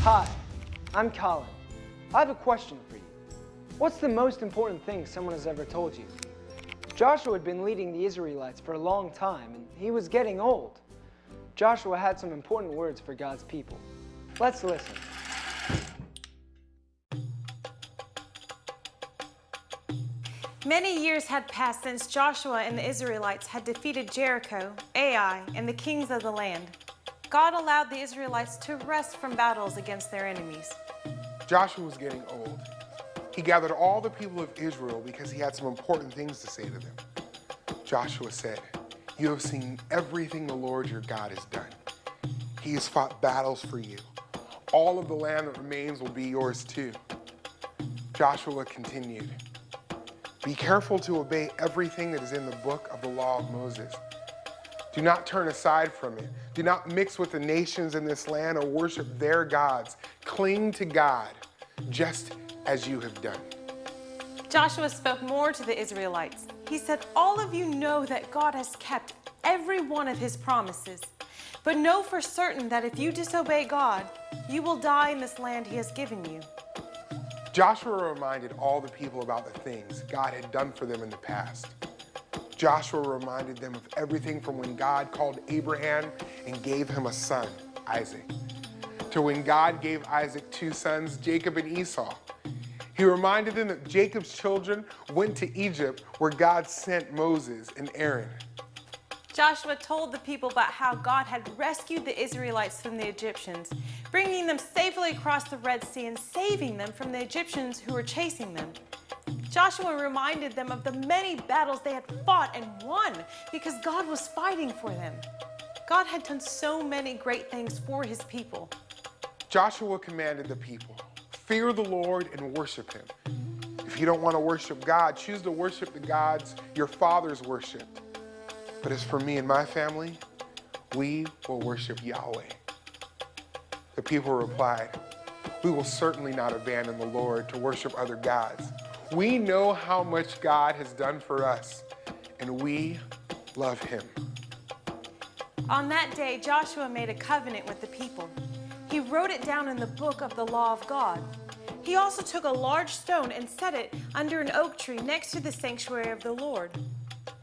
Hi, I'm Colin. I have a question for you. What's the most important thing someone has ever told you? Joshua had been leading the Israelites for a long time, and he was getting old. Joshua had some important words for God's people. Let's listen. Many years had passed since Joshua and the Israelites had defeated Jericho, Ai, and the kings of the land. God allowed the Israelites to rest from battles against their enemies. Joshua was getting old. He gathered all the people of Israel because he had some important things to say to them. Joshua said, "You have seen everything the Lord your God has done. He has fought battles for you. All of the land that remains will be yours too." Joshua continued, "Be careful to obey everything that is in the book of the law of Moses. Do not turn aside from it. Do not mix with the nations in this land or worship their gods. Cling to God, just as you have done." Joshua spoke more to the Israelites. He said, "All of you know that God has kept every one of his promises. But know for certain that if you disobey God, you will die in this land he has given you." Joshua reminded all the people about the things God had done for them in the past. Joshua reminded them of everything from when God called Abraham and gave him a son, Isaac, to when God gave Isaac two sons, Jacob and Esau. He reminded them that Jacob's children went to Egypt where God sent Moses and Aaron. Joshua told the people about how God had rescued the Israelites from the Egyptians, bringing them safely across the Red Sea and saving them from the Egyptians who were chasing them. Joshua reminded them of the many battles they had fought and won because God was fighting for them. God had done so many great things for his people. Joshua commanded the people, "Fear the Lord and worship him. If you don't want to worship God, choose to worship the gods your fathers worshiped. But as for me and my family, we will worship Yahweh." The people replied, "We will certainly not abandon the Lord to worship other gods. We know how much God has done for us, and we love him." On that day, Joshua made a covenant with the people. He wrote it down in the book of the law of God. He also took a large stone and set it under an oak tree next to the sanctuary of the Lord.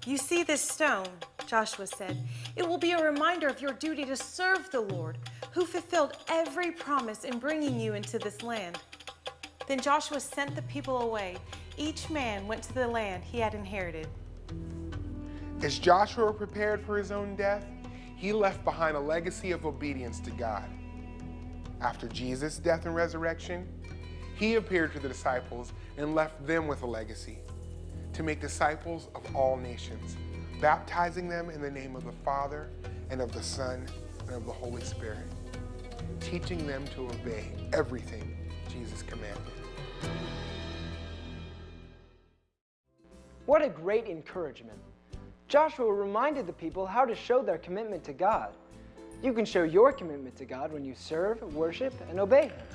"You see this stone," Joshua said, "it will be a reminder of your duty to serve the Lord, who fulfilled every promise in bringing you into this land." Then Joshua sent the people away. Each man went to the land he had inherited. As Joshua prepared for his own death, he left behind a legacy of obedience to God. After Jesus' death and resurrection, he appeared to the disciples and left them with a legacy: to make disciples of all nations, baptizing them in the name of the Father and of the Son and of the Holy Spirit, teaching them to obey everything Jesus commanded. What a great encouragement. Joshua reminded the people how to show their commitment to God. You can show your commitment to God when you serve, worship, and obey him.